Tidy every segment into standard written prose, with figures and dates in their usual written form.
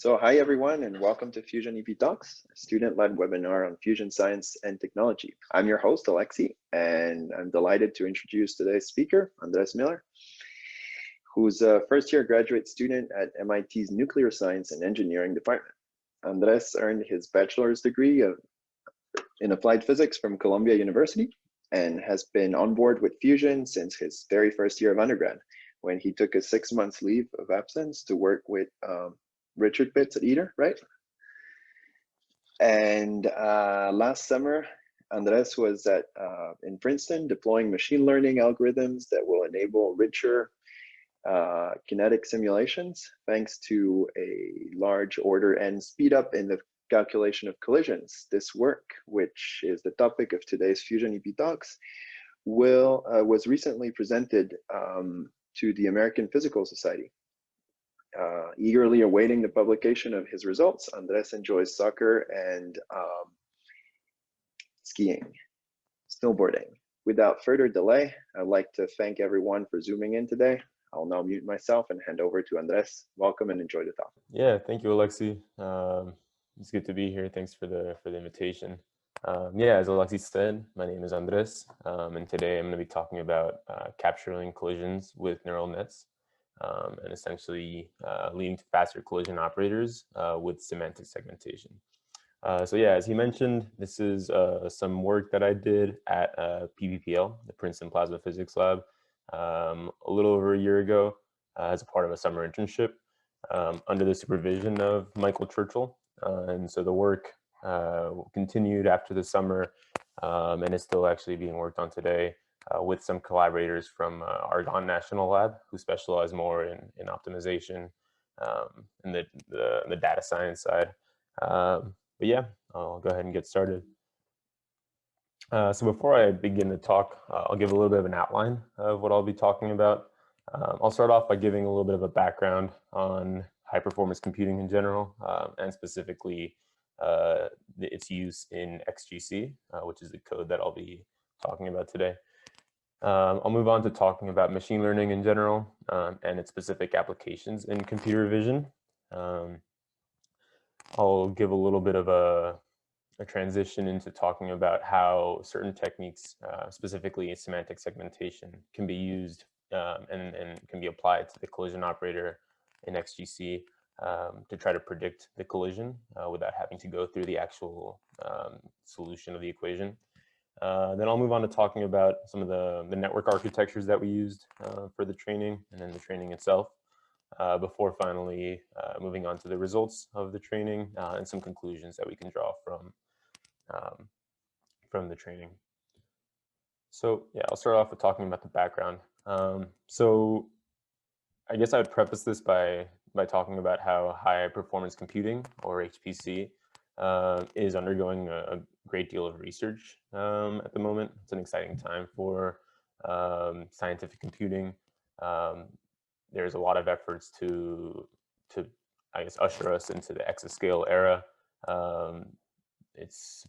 So hi everyone and welcome to FusionEPtalks, a student-led webinar on fusion science and technology. I'm your host, Alexis, and I'm delighted to introduce today's speaker, Andres Miller, who's a first-year graduate student at MIT's Nuclear Science and Engineering Department. Andres earned his bachelor's degree in applied physics from Columbia University and has been on board with Fusion since his very first year of undergrad, when he took a 6-month leave of absence to work with Richard Pitts at ITER, right? And last summer, Andres was in Princeton deploying machine learning algorithms that will enable richer kinetic simulations thanks to a large order n speed up in the calculation of collisions. This work, which is the topic of today's FusionEPtalks, was recently presented to the American Physical Society. Eagerly awaiting the publication of his results, Andres enjoys soccer and skiing, snowboarding. Without further delay, I'd like to thank everyone for zooming in today. I'll now mute myself and hand over to Andres. Welcome and enjoy the talk. Yeah, thank you, Alexis. It's good to be here. Thanks for the invitation. Yeah, as Alexis said, my name is Andres, and today I'm going to be talking about capturing collisions with neural nets. And essentially leading to faster collision operators with semantic segmentation. So yeah, as he mentioned, this is some work that I did at PPPL, the Princeton Plasma Physics Lab, a little over a year ago as a part of a summer internship under the supervision of Michael Churchill. And so the work continued after the summer and is still actually being worked on today. With some collaborators from Argonne National Lab who specialize more in optimization and the data science side. But yeah, I'll go ahead and get started. So before I begin the talk, I'll give a little bit of an outline of what I'll be talking about. I'll start off by giving a little bit of a background on high performance computing in general, and specifically its use in XGC, which is the code that I'll be talking about today. I'll move on to talking about machine learning in general and its specific applications in computer vision. I'll give a little bit of a transition into talking about how certain techniques, specifically semantic segmentation, can be used and can be applied to the collision operator in XGC to try to predict the collision without having to go through the actual solution of the equation. Then I'll move on to talking about some of the network architectures that we used for the training and then the training itself, before finally moving on to the results of the training and some conclusions that we can draw from the training. So yeah, I'll start off with talking about the background. So I guess I would preface this by talking about how high performance computing, or HPC, is undergoing a great deal of research at the moment. It's an exciting time for scientific computing. There's a lot of efforts to I guess usher us into the exascale era. It's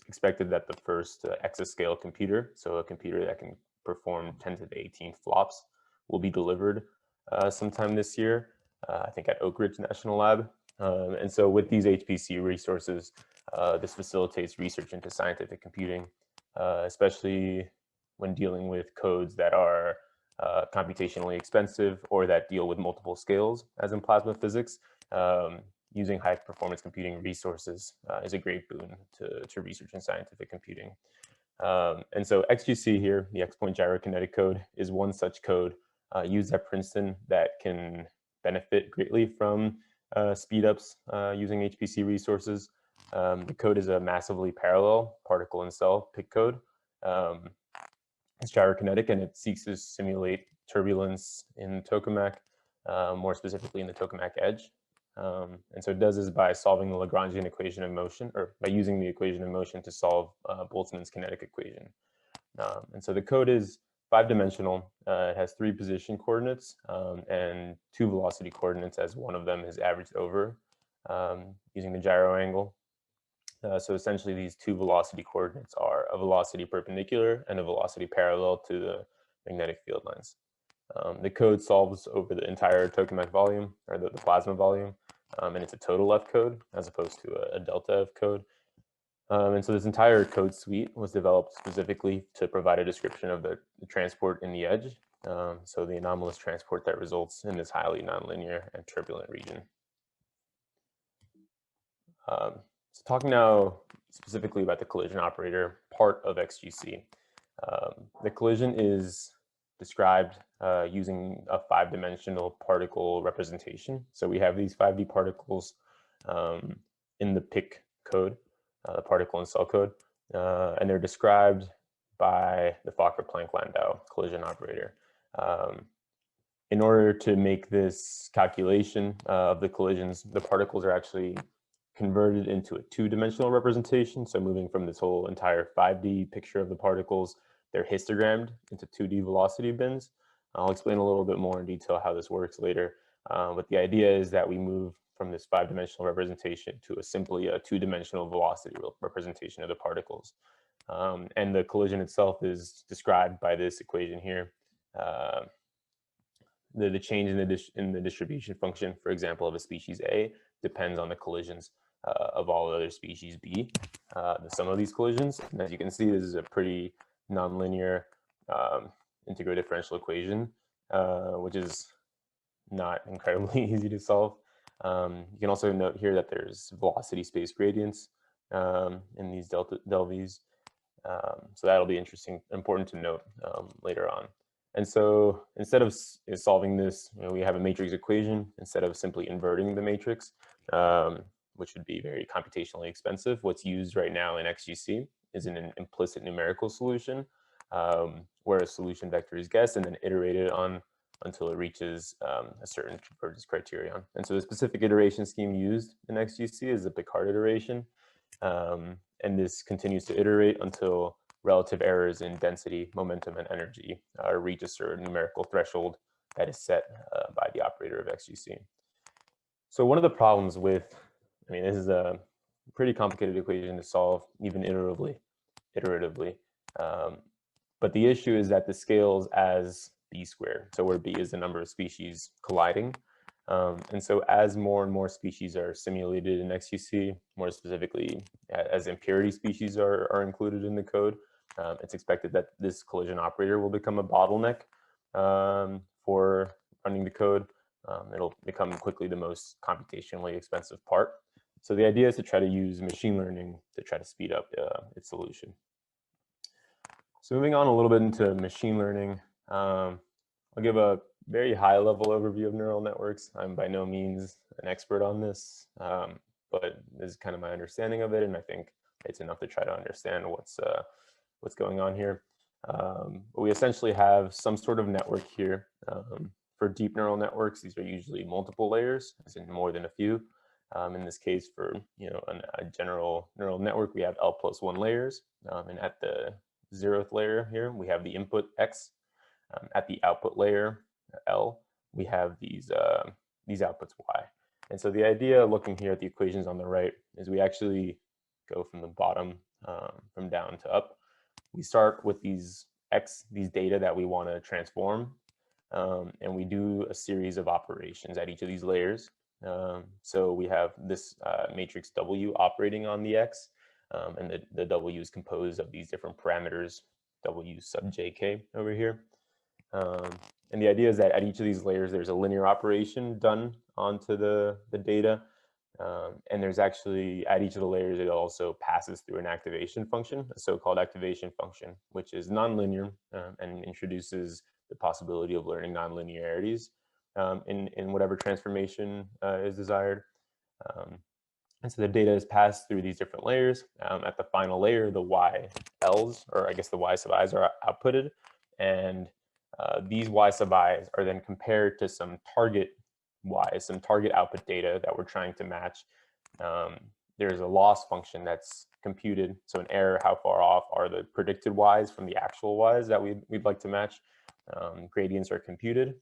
expected that the first exascale computer, so a computer that can perform 10 to the 18 flops, will be delivered sometime this year, I think at Oak Ridge National Lab. And so with these HPC resources, this facilitates research into scientific computing, especially when dealing with codes that are computationally expensive or that deal with multiple scales, as in plasma physics. Using high performance computing resources is a great boon to research in scientific computing. And so XGC here, the X-point gyrokinetic code, is one such code used at Princeton that can benefit greatly from speed ups using HPC resources. The code is a massively parallel particle and cell PIC code. It's gyrokinetic and it seeks to simulate turbulence in tokamak, more specifically in the tokamak edge. And so it does this by solving the Lagrangian equation of motion, or by using the equation of motion to solve Boltzmann's kinetic equation. And so the code is 5-dimensional. It has 3 position coordinates and 2 velocity coordinates, as one of them is averaged over using the gyro angle. So essentially these 2 velocity coordinates are a velocity perpendicular and a velocity parallel to the magnetic field lines. The code solves over the entire tokamak volume, or the plasma volume, and it's a total F code as opposed to a delta F code. And so this entire code suite was developed specifically to provide a description of the transport in the edge, so the anomalous transport that results in this highly nonlinear and turbulent region. So talking now specifically about the collision operator part of XGC. The collision is described using a 5-dimensional particle representation. So we have these 5D particles in the PIC code, the particle and cell code, and they're described by the Fokker-Planck-Landau collision operator. In order to make this calculation of the collisions, the particles are actually converted into a 2-dimensional representation. So moving from this whole entire 5D picture of the particles, they're histogrammed into 2D velocity bins. I'll explain a little bit more in detail how this works later. But the idea is that we move from this 5-dimensional representation to simply a 2-dimensional velocity representation of the particles. And the collision itself is described by this equation here. The change in the distribution function, for example, of a species A, depends on the collisions of all other species B, the sum of these collisions. And as you can see, this is a pretty nonlinear integro-differential equation, which is not incredibly easy to solve. You can also note here that there's velocity space gradients in these del V's. So that'll be important to note later on. And so instead of solving this, we have a matrix equation. Instead of simply inverting the matrix, which would be very computationally expensive, what's used right now in XGC is an implicit numerical solution, where a solution vector is guessed and then iterated on until it reaches a certain convergence criterion. And so the specific iteration scheme used in XGC is the Picard iteration. And this continues to iterate until relative errors in density, momentum, and energy reach a certain numerical threshold that is set by the operator of XGC. So one of the problems with, this is a pretty complicated equation to solve even iteratively. But the issue is that the scales as b squared, so where b is the number of species colliding. And so as more and more species are simulated in XGC, more specifically as impurity species are included in the code, it's expected that this collision operator will become a bottleneck for running the code. It'll become quickly the most computationally expensive part. So the idea is to try to use machine learning to try to speed up its solution. So moving on a little bit into machine learning, I'll give a very high-level overview of neural networks. I'm by no means an expert on this, but this is kind of my understanding of it, and I think it's enough to try to understand what's going on here. But we essentially have some sort of network here. For deep neural networks, these are usually multiple layers, as in more than a few. In this case, for a general neural network, we have L+1 layers, and at the 0th layer here, we have the input X. At the output layer, L, we have these outputs Y. And so the idea, looking here at the equations on the right, is we actually go from the bottom, from down to up. We start with these data that we want to transform, and we do a series of operations at each of these layers. So we have this matrix W operating on the X, and the W is composed of these different parameters, W sub JK over here. And the idea is that at each of these layers, there's a linear operation done onto the data. And there's actually, at each of the layers, it also passes through an activation function, a so-called activation function, which is nonlinear and introduces the possibility of learning nonlinearities in whatever transformation is desired. And so the data is passed through these different layers. At the final layer, the YLs, or I guess the Y sub I's, are outputted. And these Y sub I's are then compared to some target Y's, some target output data that we're trying to match. There's a loss function that's computed. So an error, how far off are the predicted Y's from the actual Y's that we'd like to match. Gradients are computed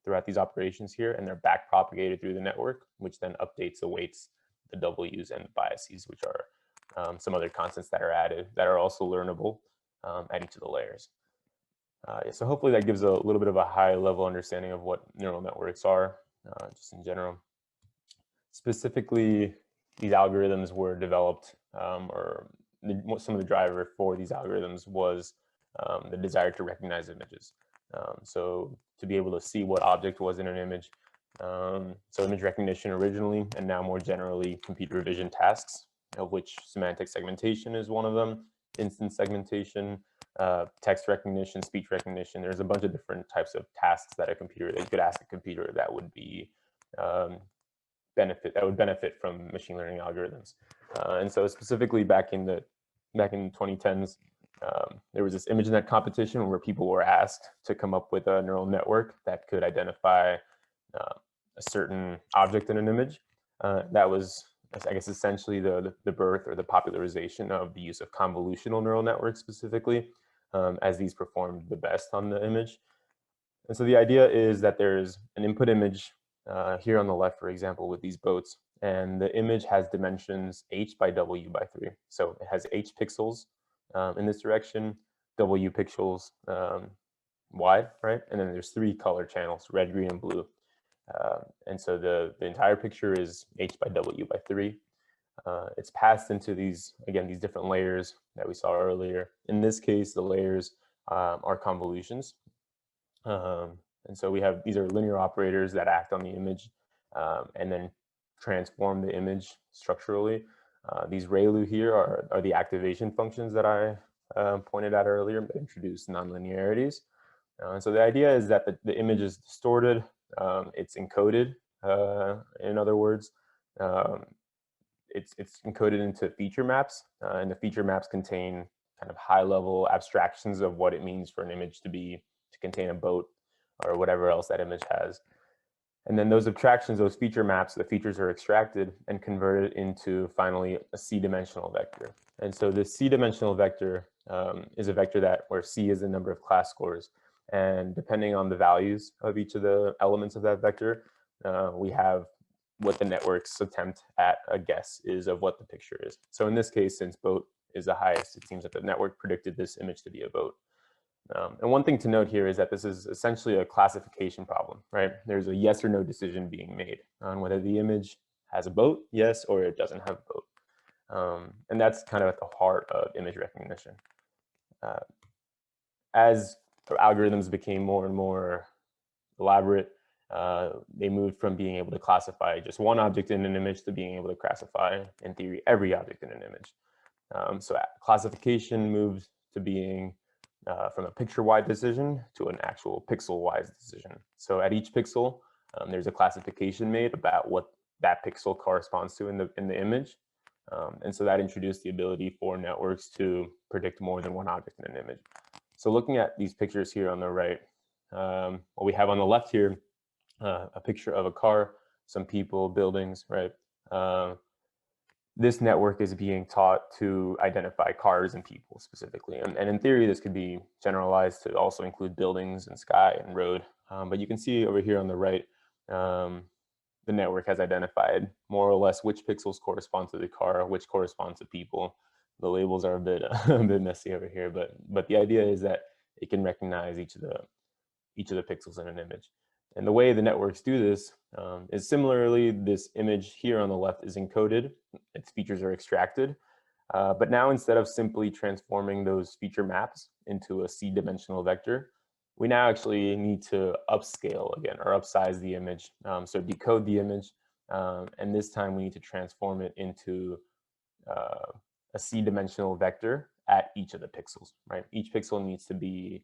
throughout these operations here, and they're back propagated through the network, which then updates the weights, the W's, and the biases, which are some other constants that are added that are also learnable at each of the layers. So hopefully that gives a little bit of a high level understanding of what neural networks are, just in general. Specifically, these algorithms were developed, or some of the driver for these algorithms was the desire to recognize images. So to be able to see what object was in an image. So image recognition originally, and now more generally, computer vision tasks, of which semantic segmentation is one of them, instance segmentation, text recognition, speech recognition. There's a bunch of different types of tasks that you could ask a computer that would be benefit from machine learning algorithms. And so specifically back in the 2010s, there was this ImageNet competition where people were asked to come up with a neural network that could identify a certain object in an image. That was, I guess, essentially the birth or the popularization of the use of convolutional neural networks specifically, as these performed the best on the image. And so the idea is that there's an input image here on the left, for example, with these boats, and the image has dimensions h by w by 3. So it has h pixels in this direction, w pixels wide, right? And then there's 3 color channels, red, green, and blue. And so the entire picture is h by w by 3. It's passed into these different layers that we saw earlier. In this case, the layers are convolutions. And so these are linear operators that act on the image and then transform the image structurally. These ReLU here are the activation functions that I pointed out earlier that introduce nonlinearities. And so the idea is that the image is distorted, it's encoded, in other words. It's encoded into feature maps, and the feature maps contain kind of high-level abstractions of what it means for an image to contain a boat or whatever else that image has. And then those abstractions, those feature maps, the features are extracted and converted into finally a C-dimensional vector. And so this C-dimensional vector is a vector where C is the number of class scores. And depending on the values of each of the elements of that vector, we have what the network's attempt at a guess is of what the picture is. So in this case, since boat is the highest, it seems that the network predicted this image to be a boat. And one thing to note here is that this is essentially a classification problem, right? There's a yes or no decision being made on whether the image has a boat, yes, or it doesn't have a boat. And that's kind of at the heart of image recognition. As algorithms became more and more elaborate, they moved from being able to classify just one object in an image to being able to classify, in theory, every object in an image. So classification moved to being from a picture-wide decision to an actual pixel-wise decision. So at each pixel, there's a classification made about what that pixel corresponds to in the image. And so that introduced the ability for networks to predict more than one object in an image. So looking at these pictures here on the right, what we have on the left here, a picture of a car, some people, buildings, right? This network is being taught to identify cars and people specifically. And in theory, this could be generalized to also include buildings and sky and road. But you can see over here on the right, the network has identified more or less which pixels correspond to the car, which corresponds to people. The labels are a bit messy over here, but the idea is that it can recognize each of the pixels in an image. And the way the networks do this is similarly, this image here on the left is encoded, its features are extracted, but now instead of simply transforming those feature maps into a C-dimensional vector, we now actually need to upscale again, or upsize the image. So decode the image, and this time we need to transform it into a C-dimensional vector at each of the pixels, right? Each pixel needs to be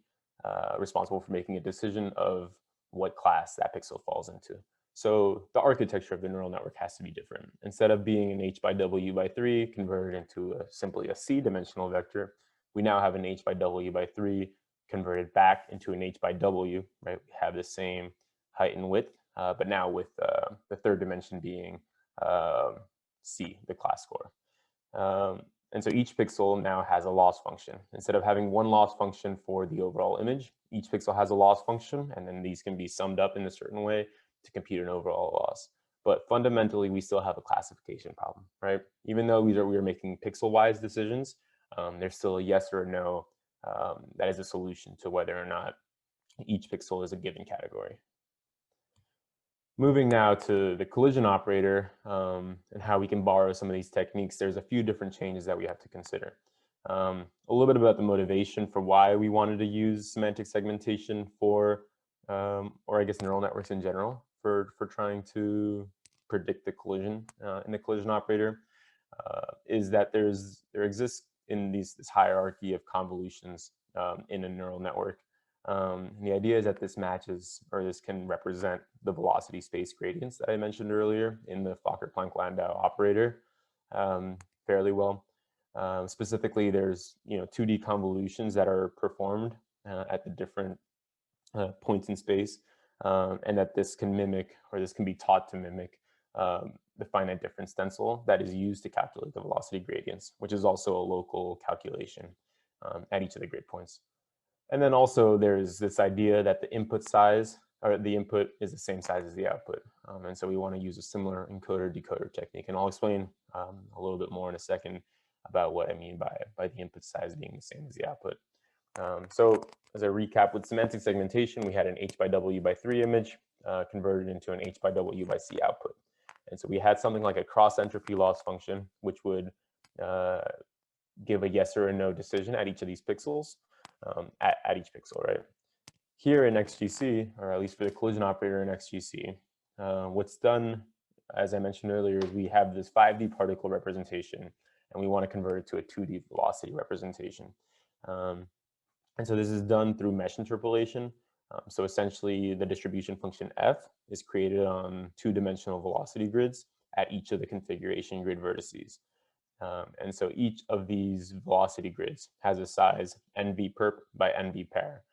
responsible for making a decision of what class that pixel falls into. So the architecture of the neural network has to be different. Instead of being an h by w by 3 converted into simply a C-dimensional vector, we now have an h by w by 3 converted back into an h by w, right? We have the same height and width, but now with the third dimension being C, the class score. And so each pixel now has a loss function. Instead of having one loss function for the overall image, each pixel has a loss function, and then these can be summed up in a certain way to compute an overall loss. But fundamentally, we still have a classification problem, right? Even though we are making pixel-wise decisions, there's still a yes or a no that is a solution to whether or not each pixel is a given category. Moving now to the collision operator and how we can borrow some of these techniques, there's a few different changes that we have to consider. A little bit about the motivation for why we wanted to use semantic segmentation for, or I guess neural networks in general, for trying to predict the collision in the collision operator, is that there exists in this hierarchy of convolutions in a neural network. And the idea is that this matches, or this can represent, the velocity space gradients that I mentioned earlier in the Fokker-Planck-Landau operator fairly well. Specifically, there's 2D convolutions that are performed at the different points in space, and that this can mimic, or this can be taught to mimic, the finite difference stencil that is used to calculate the velocity gradients, which is also a local calculation at each of the grid points. And then also there's this idea that the input size, or the input, is the same size as the output. And so we want to use a similar encoder-decoder technique. And I'll explain a little bit more in a second about what I mean by the input size being the same as the output. So as a recap, with semantic segmentation, we had an h by w by 3 image converted into an h by w by c output. And so we had something like a cross entropy loss function, which would give a yes or a no decision at each of these pixels, at each pixel, right? Here in XGC, or at least for the collision operator in XGC, what's done, as I mentioned earlier, is we have this 5D particle representation, and we want to convert it to a 2D velocity representation. And so this is done through mesh interpolation. So essentially, the distribution function f is created on 2-dimensional velocity grids at each of the configuration grid vertices. And so each of these velocity grids has a size nv perp by nv pair,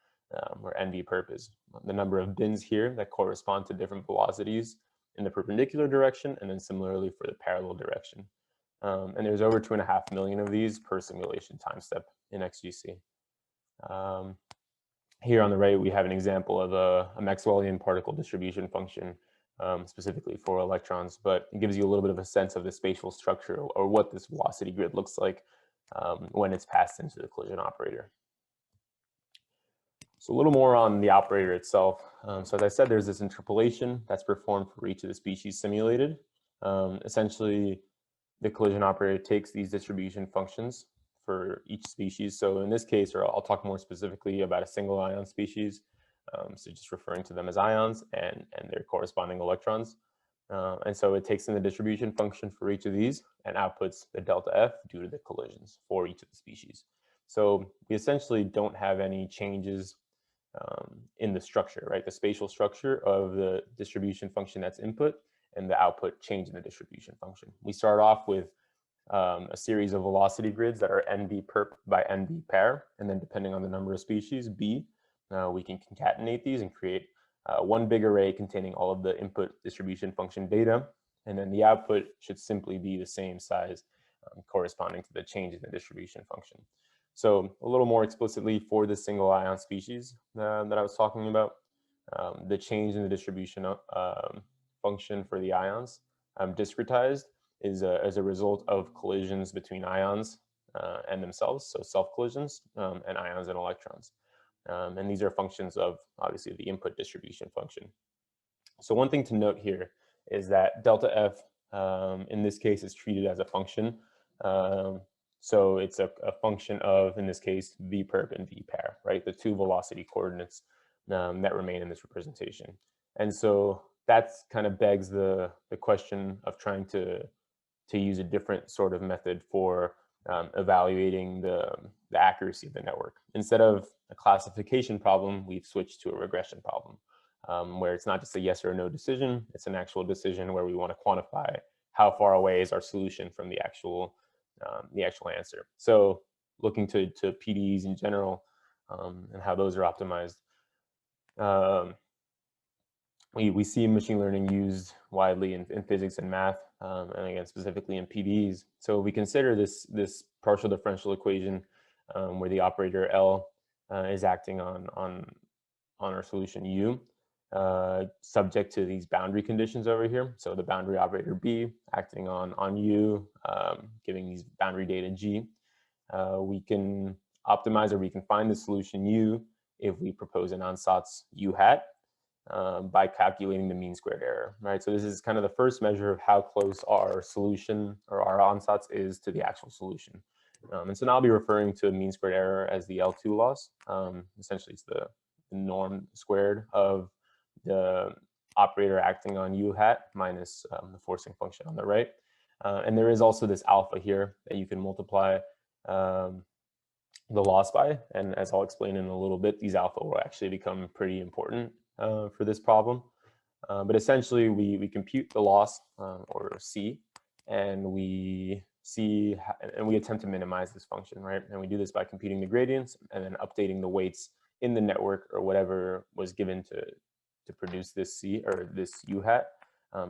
where nv perp is the number of bins here that correspond to different velocities in the perpendicular direction, and then similarly for the parallel direction. And there's over 2.5 million of these per simulation time step in XGC. Here on the right, we have an example of a Maxwellian particle distribution function, specifically for electrons, but it gives you a little bit of a sense of the spatial structure, or what this velocity grid looks like when it's passed into the collision operator. So a little more on the operator itself. So as I said, there's this interpolation that's performed for each of the species simulated. Essentially, the collision operator takes these distribution functions for each species. So in this case, or I'll talk more specifically about a single ion species, so just referring to them as ions and their corresponding electrons. And so it takes in the distribution function for each of these and outputs the delta F due to the collisions for each of the species. So we essentially don't have any changes in the structure, right? The spatial structure of the distribution function that's input and the output change in the distribution function. We start off with a series of velocity grids that are nv perp by nv pair, and then depending on the number of species, b, we can concatenate these and create one big array containing all of the input distribution function data, and then the output should simply be the same size corresponding to the change in the distribution function. So a little more explicitly for the single ion species that I was talking about, the change in the distribution function for the ions discretized is as a result of collisions between ions and themselves, so self-collisions, and ions and electrons. And these are functions of, obviously, the input distribution function. So one thing to note here is that delta F, in this case, is treated as a function. So it's a function of, in this case, v perp and v pair, right? The two velocity coordinates that remain in this representation. And so that's kind of begs the question of trying to use a different sort of method for evaluating the accuracy of the network. Instead of a classification problem, we've switched to a regression problem, where it's not just a yes or no decision, it's an actual decision where we want to quantify how far away is our solution from the actual answer. So looking to PDEs in general and how those are optimized. We see machine learning used widely in physics and math, and again, specifically in PDEs. So we consider this partial differential equation where the operator L is acting on our solution U, subject to these boundary conditions over here. So the boundary operator B acting on U, giving these boundary data G. We can optimize, or we can find the solution U if we propose an ansatz U hat by calculating the mean squared error, right? So this is kind of the first measure of how close our solution or our ansatz is to the actual solution. And so now I'll be referring to mean squared error as the L2 loss. Essentially, it's the norm squared of the operator acting on U hat minus the forcing function on the right. And there is also this alpha here that you can multiply the loss by. And as I'll explain in a little bit, these alpha will actually become pretty important for this problem. But essentially, we compute the loss, or C, and we attempt to minimize this function, right? And we do this by computing the gradients and then updating the weights in the network or whatever was given to produce this C or this U hat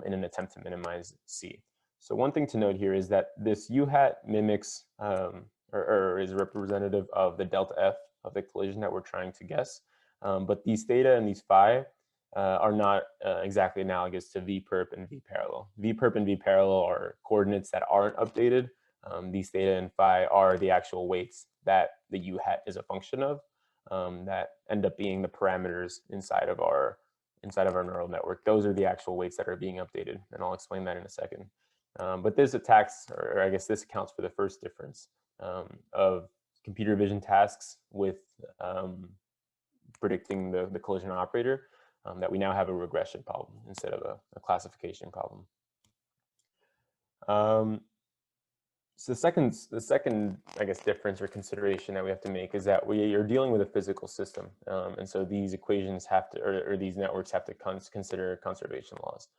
in an attempt to minimize C. So one thing to note here is that this U hat mimics or is representative of the delta F of the collision that we're trying to guess. But these theta and these phi are not exactly analogous to V perp and V parallel. V perp and V parallel are coordinates that aren't updated. These theta and phi are the actual weights that the U hat is a function of that end up being the parameters inside of our neural network. Those are the actual weights that are being updated, and I'll explain that in a second. But this attacks, or I guess this accounts for the first difference of computer vision tasks with predicting the collision operator, that we now have a regression problem instead of a classification problem. So the second, I guess, difference or consideration that we have to make is that we are dealing with a physical system, and so these equations have to, or these networks have to consider conservation laws.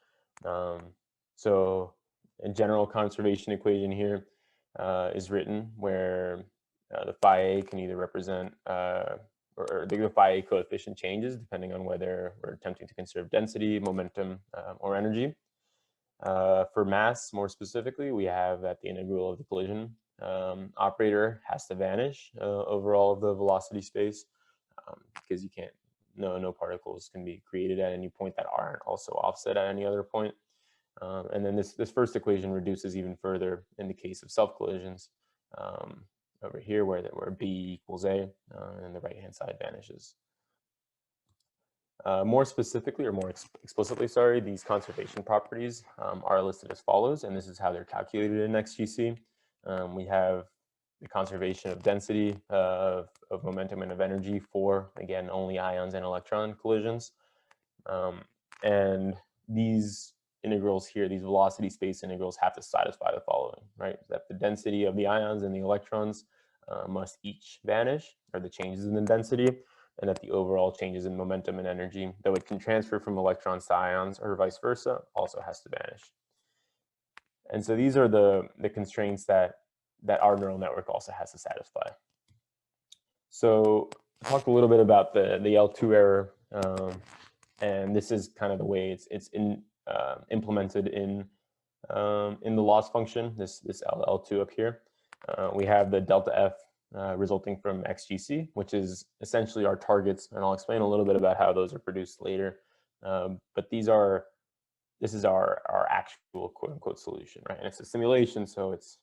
So a general conservation equation here is written where the phi a can either represent or the phi a coefficient changes depending on whether we're attempting to conserve density, momentum, or energy. For mass, more specifically, we have that the integral of the collision operator has to vanish over all of the velocity space because you can't, no particles can be created at any point that aren't also offset at any other point. And then this first equation reduces even further in the case of self-collisions over here where B equals A and the right-hand side vanishes. More specifically, or more explicitly, sorry, these conservation properties are listed as follows, and this is how they're calculated in XGC. We have the conservation of density, of momentum, and of energy for, again, only ions and electron collisions. And these integrals here, these velocity space integrals, have to satisfy the following, right? That the density of the ions and the electrons must each vanish, or the changes in the density, and that the overall changes in momentum and energy, though it can transfer from electrons to ions or vice versa, also has to vanish. And so these are the constraints that our neural network also has to satisfy. So I'll talk a little bit about the L2 error, and this is kind of the way it's implemented in the loss function, this L2 up here. We have the delta F resulting from XGC, which is essentially our targets, and I'll explain a little bit about how those are produced later. But this is our actual quote-unquote solution, right? And it's a simulation, so it's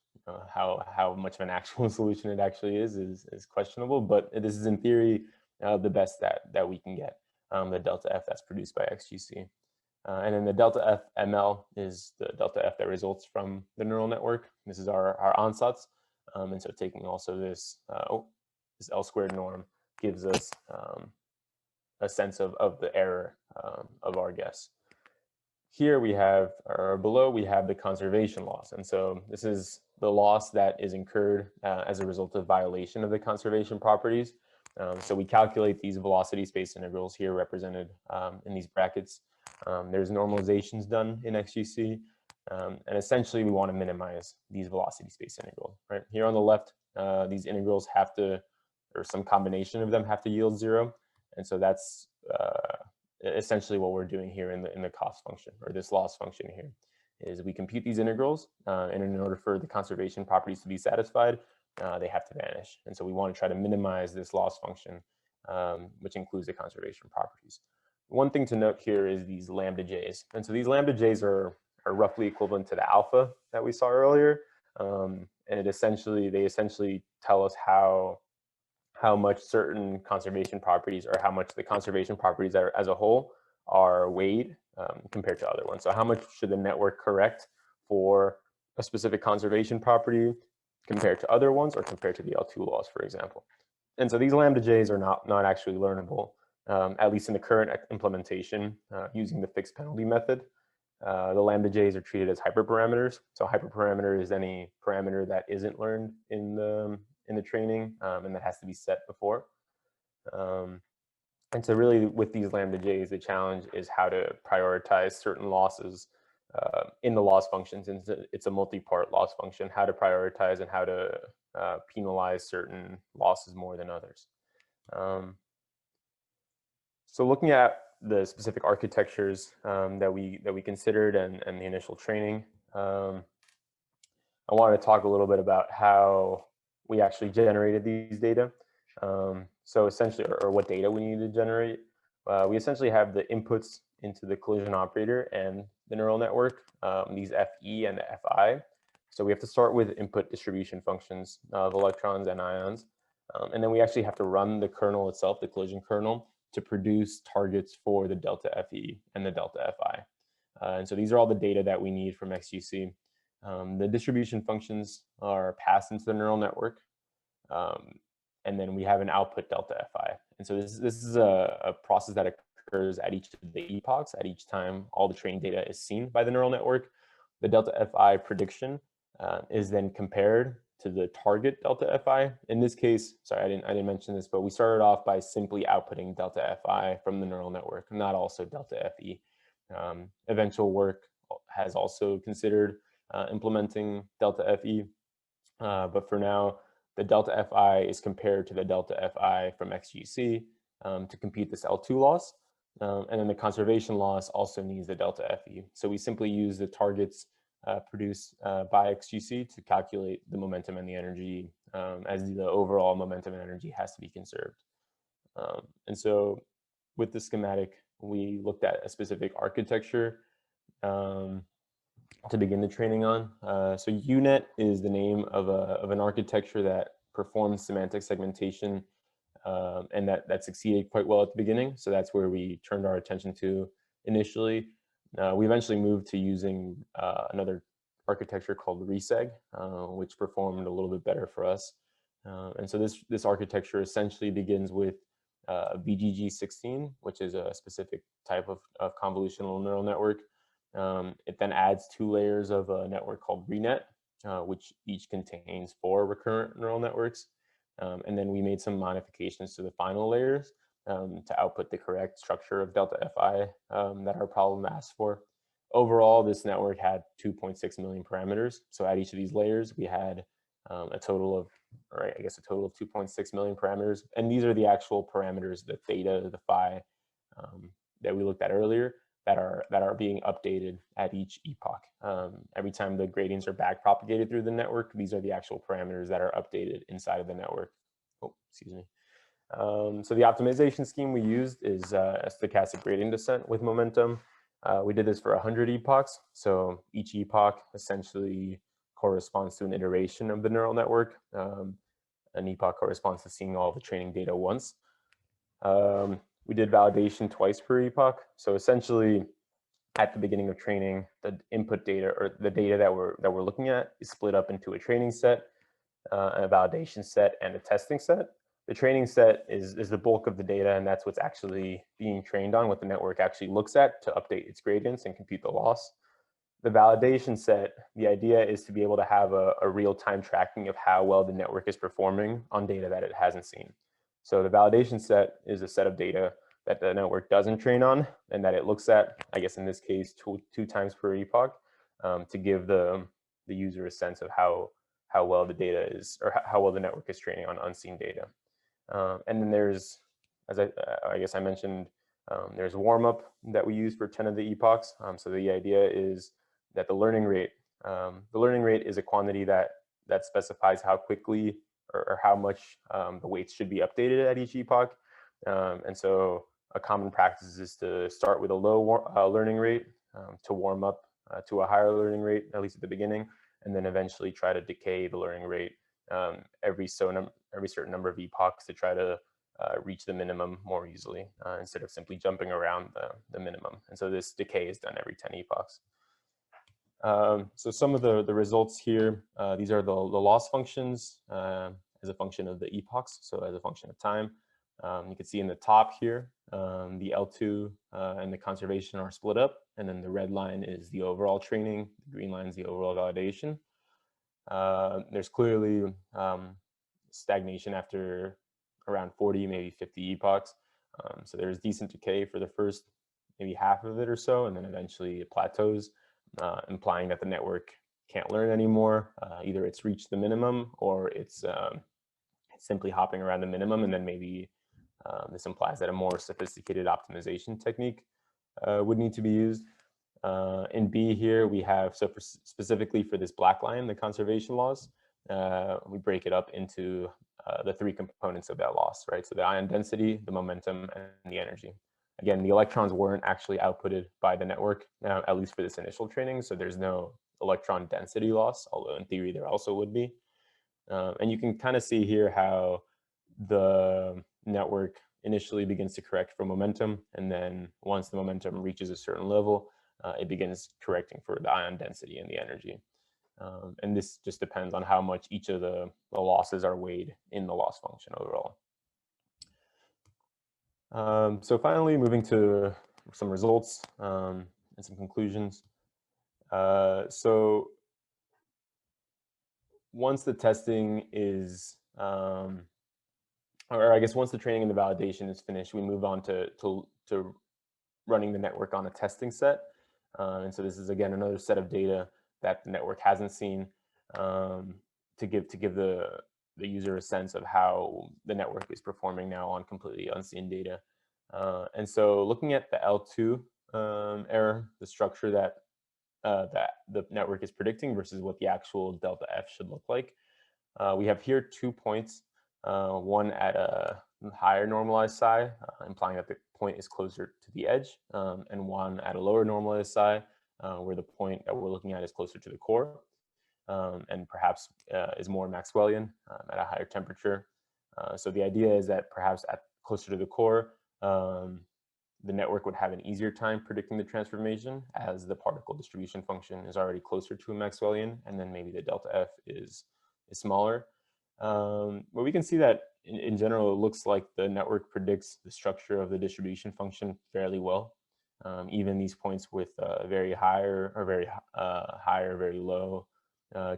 how much of an actual solution it actually is questionable, but this is in theory the best that we can get, the delta F that's produced by XGC. And then the delta F ML is the delta F that results from the neural network. This is our ansatz. And so taking also this L squared norm gives us a sense of the error of our guess. Here we have, or below, we have the conservation loss. And so this is the loss that is incurred as a result of violation of the conservation properties. So we calculate these velocity space integrals here represented in these brackets. There's normalizations done in XGC. And essentially, we want to minimize these velocity space integrals, right? Here on the left, these integrals have to, or some combination of them have to yield 0. And so that's essentially what we're doing here in the cost function, or this loss function here, is we compute these integrals, and in order for the conservation properties to be satisfied, they have to vanish. And so we want to try to minimize this loss function, which includes the conservation properties. One thing to note here is these lambda j's. And so these lambda j's are roughly equivalent to the alpha that we saw earlier. And they essentially tell us how how much certain conservation properties, or how much the conservation properties as a whole are weighed compared to other ones. So how much should the network correct for a specific conservation property compared to other ones, or compared to the L2 laws, for example. And so these lambda j's are not actually learnable, at least in the current implementation using the fixed penalty method. The lambda j's are treated as hyperparameters. So hyperparameter is any parameter that isn't learned in the training, and that has to be set before. And so really with these lambda j's, the challenge is how to prioritize certain losses in the loss functions. And it's a multi-part loss function, how to prioritize and how to penalize certain losses more than others. So looking at the specific architectures that we considered and the initial training, I wanted to talk a little bit about how we actually generated these data. So essentially, or what data we need to generate. We essentially have the inputs into the collision operator and the neural network, these FE and the FI. So we have to start with input distribution functions of electrons and ions. And then we actually have to run the kernel itself, the collision kernel, to produce targets for the delta FE and the delta FI. And so these are all the data that we need from XGC. The distribution functions are passed into the neural network. And then we have an output delta FI. And so this is a process that occurs at each of the epochs. At each time all the training data is seen by the neural network, the delta FI prediction is then compared to the target delta FI. In this case, sorry, I didn't mention this, but we started off by simply outputting delta FI from the neural network, not also delta FE. Eventual work has also considered implementing delta FE, but for now, the delta FI is compared to the delta FI from XGC to compute this L2 loss. And then the conservation loss also needs the delta FE. So we simply use the targets produced by XGC to calculate the momentum and the energy, as the overall momentum and energy has to be conserved. And so with the schematic, we looked at a specific architecture to begin the training on. So UNet is the name of an architecture that performs semantic segmentation, and that succeeded quite well at the beginning. So that's where we turned our attention to initially. We eventually moved to using another architecture called Reseg, which performed a little bit better for us. And so this architecture essentially begins with BGG16, which is a specific type of convolutional neural network. It then adds 2 layers of a network called ReNet, which each contains 4 recurrent neural networks. And then we made some modifications to the final layers to output the correct structure of delta FI that our problem asked for. Overall, this network had 2.6 million parameters. So at each of these layers, we had a total of 2.6 million parameters. And these are the actual parameters, the theta, the phi that we looked at earlier, that are being updated at each epoch. Every time the gradients are back propagated through the network, these are the actual parameters that are updated inside of the network. Oh, excuse me. So the optimization scheme we used is a stochastic gradient descent with momentum. We did this for 100 epochs. So each epoch essentially corresponds to an iteration of the neural network. An epoch corresponds to seeing all the training data once. We did validation twice per epoch. So essentially, at the beginning of training, the input data, or the data that we're looking at, is split up into a training set, a validation set, and a testing set. The training set is the bulk of the data, and that's what's actually being trained on, what the network actually looks at to update its gradients and compute the loss. The validation set, the idea is to be able to have a real-time tracking of how well the network is performing on data that it hasn't seen. So the validation set is a set of data that the network doesn't train on and that it looks at, I guess in this case, two times per epoch, to give the user a sense of how well the data is, or how well the network is training on unseen data. And then there's, as I guess I mentioned, there's warm-up that we use for 10 of the epochs. So the idea is that the learning rate is a quantity that specifies how quickly or how much the weights should be updated at each epoch. And so a common practice is to start with a low learning rate to warm up to a higher learning rate, at least at the beginning, and then eventually try to decay the learning rate every certain number of epochs to try to reach the minimum more easily instead of simply jumping around the minimum. And so this decay is done every 10 epochs. So some of the results here, these are the loss functions as a function of the epochs, so as a function of time. You can see in the top here, the L2 and the conservation are split up, and then the red line is the overall training, the green line is the overall validation. There's clearly stagnation after around 40, maybe 50 epochs. So there's decent decay for the first maybe half of it or so, and then eventually it plateaus, implying that the network can't learn anymore. Either it's reached the minimum or it's simply hopping around the minimum, and then maybe this implies that a more sophisticated optimization technique would need to be used. In B here, we have, so specifically for this black line, the conservation loss, we break it up into the three components of that loss, right? So the ion density, the momentum, and the energy. Again, the electrons weren't actually outputted by the network, at least for this initial training, so there's no electron density loss, although in theory there also would be. And you can kind of see here how the network initially begins to correct for momentum, and then once the momentum reaches a certain level, it begins correcting for the ion density and the energy. And this just depends on how much each of the losses are weighed in the loss function overall. So finally, moving to some results and some conclusions. So once the testing is, or I guess once the training and the validation is finished, we move on to running the network on a testing set. And so this is, again, another set of data that the network hasn't seen to give the user a sense of how the network is performing now on completely unseen data. And so looking at the L2 error, the structure that the network is predicting versus what the actual delta F should look like, we have here 2 points, one at a higher normalized psi, implying that the point is closer to the edge, and one at a lower normalized psi, where the point that we're looking at is closer to the core, and perhaps is more Maxwellian at a higher temperature. So the idea is that perhaps at closer to the core, the network would have an easier time predicting the transformation, as the particle distribution function is already closer to a Maxwellian, and then maybe the delta F is smaller. But we can see that in general, it looks like the network predicts the structure of the distribution function fairly well. Even these points with very higher or very high or very low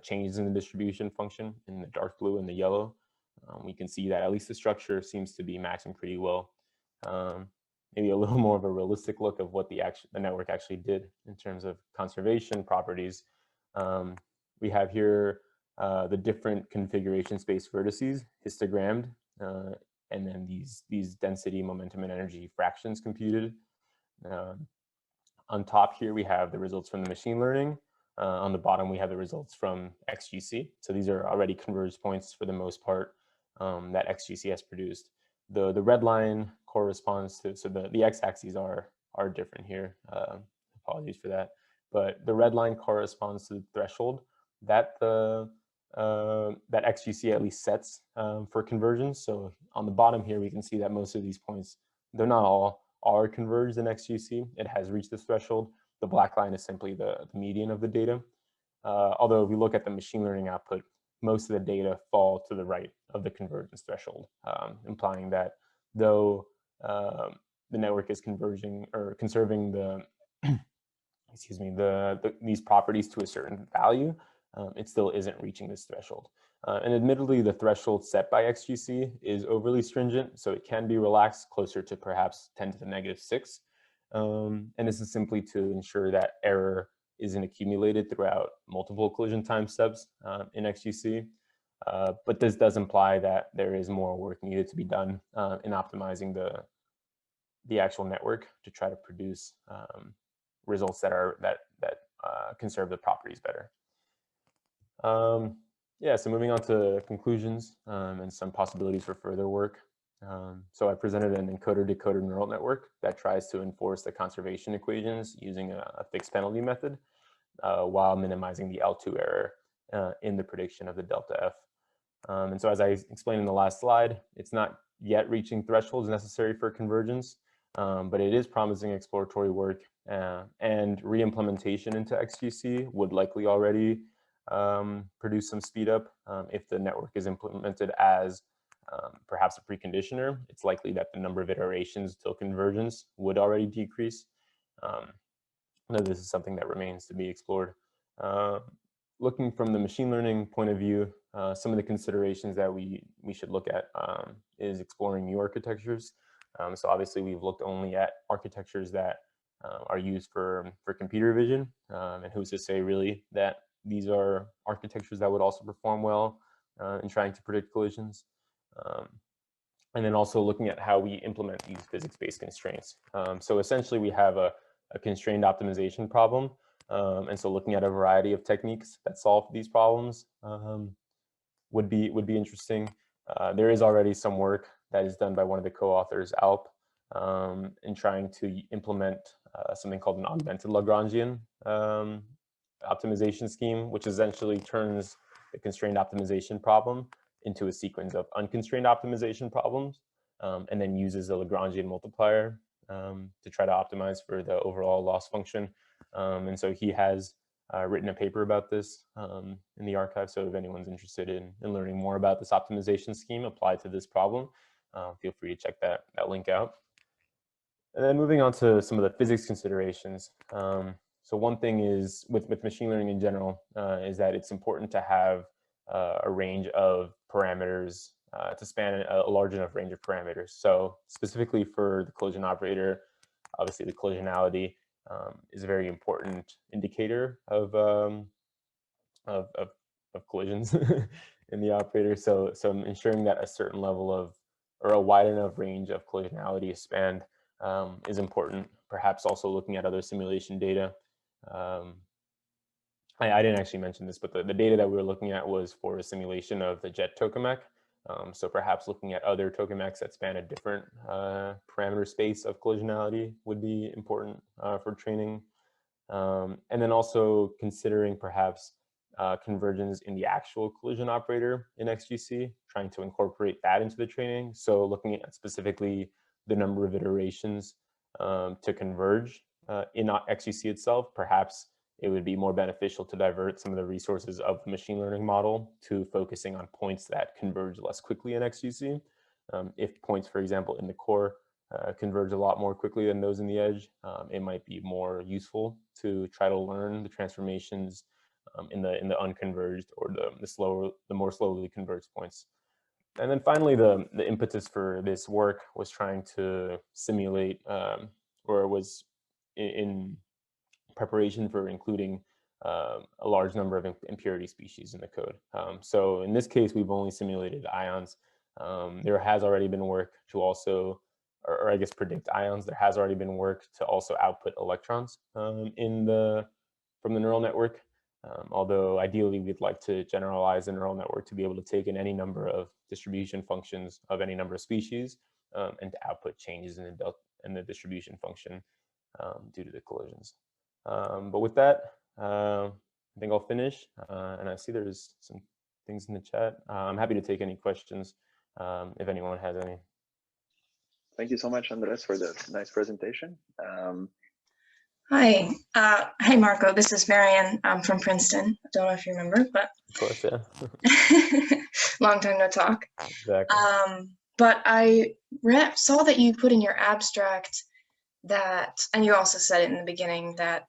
changes in the distribution function in the dark blue and the yellow, we can see that at least the structure seems to be matching pretty well. Maybe a little more of a realistic look of what the network actually did in terms of conservation properties. We have here the different configuration space vertices histogrammed, and then these density, momentum, and energy fractions computed. On top here, we have the results from the machine learning. On the bottom, we have the results from XGC. So these are already converged points for the most part that XGC has produced. The red line corresponds to, so the x-axes are different here. Apologies for that. But the red line corresponds to the threshold that that XGC at least sets for convergence. So on the bottom here, we can see that most of these points, though not all, are converged in XGC. It has reached this threshold. The black line is simply the median of the data. Although if we look at the machine learning output, most of the data fall to the right of the convergence threshold, implying that though the network is converging or conserving the, excuse me, these properties to a certain value, it still isn't reaching this threshold. And admittedly, the threshold set by XGC is overly stringent, so it can be relaxed closer to perhaps 10 to the -6. And this is simply to ensure that error isn't accumulated throughout multiple collision time steps in XGC. But this does imply that there is more work needed to be done in optimizing the actual network to try to produce results that conserve the properties better. Yeah, so moving on to conclusions and some possibilities for further work. So I presented an encoder-decoder neural network that tries to enforce the conservation equations using a fixed penalty method while minimizing the L2 error in the prediction of the delta F. And so as I explained in the last slide, it's not yet reaching thresholds necessary for convergence, but it is promising exploratory work, and re-implementation into XGC would likely already produce some speed up. If the network is implemented as perhaps a preconditioner, it's likely that the number of iterations till convergence would already decrease. Though this is something that remains to be explored. Looking from the machine learning point of view, some of the considerations that we should look at is exploring new architectures. So obviously we've looked only at architectures that are used for computer vision, and who's to say really that these are architectures that would also perform well in trying to predict collisions. And then also looking at how we implement these physics-based constraints. So essentially we have a constrained optimization problem. And so looking at a variety of techniques that solve these problems would be interesting. There is already some work that is done by one of the co-authors, Alp, in trying to implement something called an augmented Lagrangian optimization scheme, which essentially turns the constrained optimization problem into a sequence of unconstrained optimization problems, and then uses a Lagrangian multiplier to try to optimize for the overall loss function. And so he has written a paper about this in the archive. So if anyone's interested in learning more about this optimization scheme applied to this problem, feel free to check that link out. And then moving on to some of the physics considerations. So one thing is with machine learning in general is that it's important to have a range of parameters to span a large enough range of parameters. So specifically for the collision operator, obviously the collisionality is a very important indicator of collisions in the operator. So ensuring that a certain level of, or a wide enough range of collisionality is spanned is important. Perhaps also looking at other simulation data. I didn't actually mention this, but the data that we were looking at was for a simulation of the jet tokamak. So perhaps looking at other tokamaks that span a different parameter space of collisionality would be important for training. And then also considering perhaps convergence in the actual collision operator in XGC, trying to incorporate that into the training. So looking at specifically the number of iterations to converge in XGC itself, perhaps it would be more beneficial to divert some of the resources of the machine learning model to focusing on points that converge less quickly in XGC. If points, for example, in the core converge a lot more quickly than those in the edge, it might be more useful to try to learn the transformations in the unconverged or the more slowly converged points. And then finally, the impetus for this work was trying to simulate, or was in preparation for including a large number of impurity species in the code. So in this case, we've only simulated ions. There has already been work to also, or I guess predict ions. There has already been work to also output electrons from the neural network. Although ideally we'd like to generalize the neural network to be able to take in any number of distribution functions of any number of species and to output changes in the distribution function due to the collisions. But with that, I think I'll finish. And I see there's some things in the chat. I'm happy to take any questions if anyone has any. Thank you so much, Andres, for the nice presentation. Hi. Hey, Marco. This is Marian. I'm from Princeton. I don't know if you remember, but Of course, yeah. long time no talk. Exactly. But I saw that you put in your abstract that, and you also said it in the beginning, that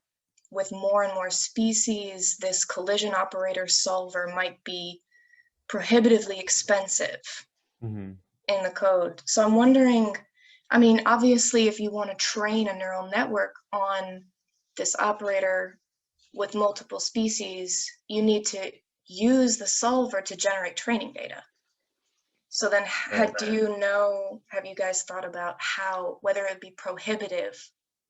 with more and more species, this collision operator solver might be prohibitively expensive in the code. So I'm wondering, I mean, obviously, if you want to train a neural network on this operator with multiple species, you need to use the solver to generate training data. So then have you guys thought about whether it'd be prohibitive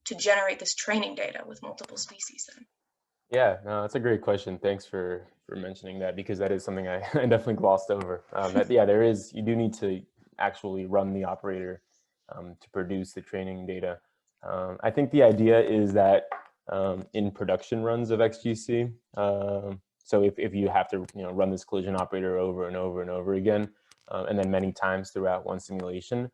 to generate this training data with multiple species then? Yeah, no, that's a great question. Thanks for mentioning that, because that is something I definitely glossed over. You do need to actually run the operator to produce the training data. I think the idea is that in production runs of XGC, So if you have to run this collision operator over and over and over again, and then many times throughout one simulation,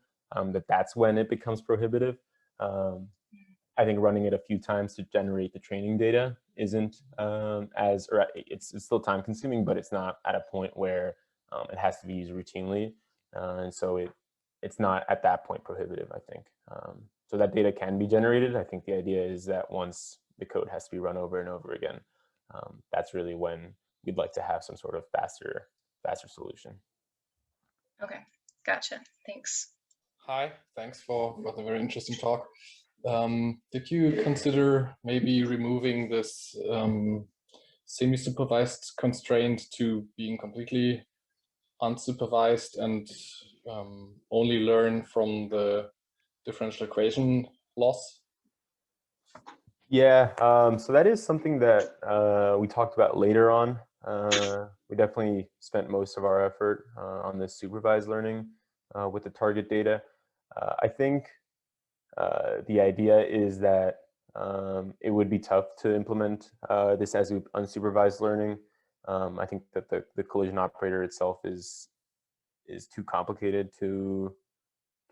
that's when it becomes prohibitive. I think running it a few times to generate the training data isn't it's still time consuming, but it's not at a point where it has to be used routinely. And so it's not at that point prohibitive, I think. So that data can be generated. I think the idea is that once the code has to be run over and over again, that's really when we'd like to have some sort of faster solution. Okay, gotcha. Thanks. Hi, thanks for the very interesting talk. Did you consider maybe removing this semi-supervised constraint to being completely unsupervised and only learn from the differential equation loss? Yeah, so that is something that we talked about later on. We definitely spent most of our effort on this supervised learning with the target data. I think the idea is that it would be tough to implement this as unsupervised learning. I think that the collision operator itself is too complicated to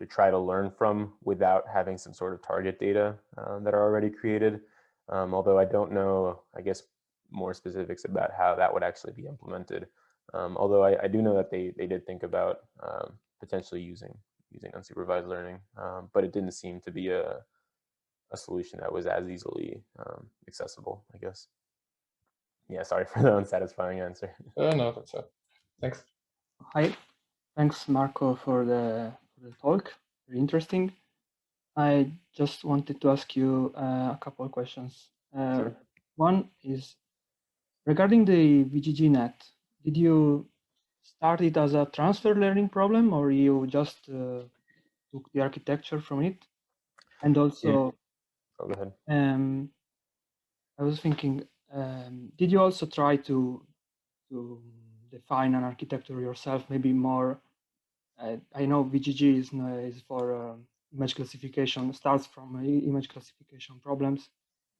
try to learn from without having some sort of target data that are already created. Although I don't know, I guess, more specifics about how that would actually be implemented. Although I do know that they did think about potentially using unsupervised learning, but it didn't seem to be a solution that was as easily accessible, I guess. Yeah, sorry for the unsatisfying answer. No, that's it. Thanks. Hi, thanks Marco for the talk. Very interesting. I just wanted to ask you a couple of questions. Sure. One is regarding the VGGNet. Did you start it as a transfer learning problem, or you just took the architecture from it? And also, Yeah. Oh, go ahead. I was thinking, did you also try to define an architecture yourself, maybe more? I know VGG is for image classification, starts from image classification problems.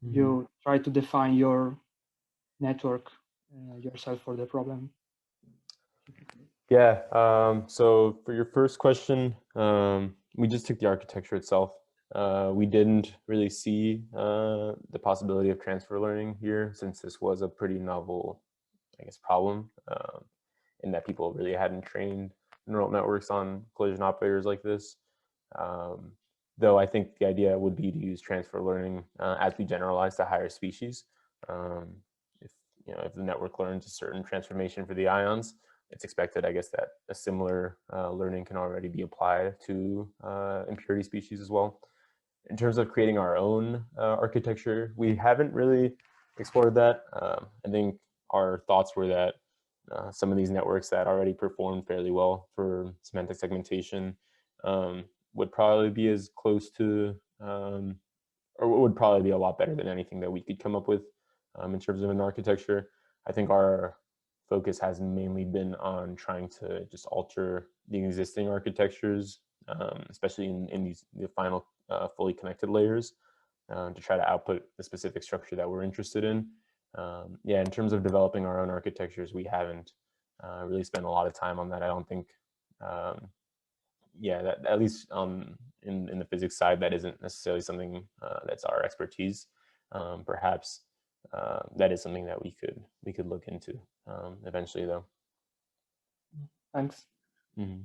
Mm-hmm. You try to define your network yourself for the problem. Yeah, so for your first question, we just took the architecture itself. We didn't really see the possibility of transfer learning here, since this was a pretty novel, I guess, problem, in that people really hadn't trained neural networks on collision operators like this. Though I think the idea would be to use transfer learning as we generalize to higher species. If the network learns a certain transformation for the ions, it's expected, I guess, that a similar learning can already be applied to impurity species as well. In terms of creating our own architecture, we haven't really explored that. I think our thoughts were that some of these networks that already perform fairly well for semantic segmentation would probably be as close to, or would probably be a lot better than anything that we could come up with in terms of an architecture. I think our focus has mainly been on trying to just alter the existing architectures, especially in the final fully connected layers, to try to output the specific structure that we're interested in. Yeah, in terms of developing our own architectures, we haven't really spent a lot of time on that. I don't think, yeah, that at least in the physics side, that isn't necessarily something that's our expertise. Perhaps that is something that we could look into eventually, though. Thanks. Mm-hmm.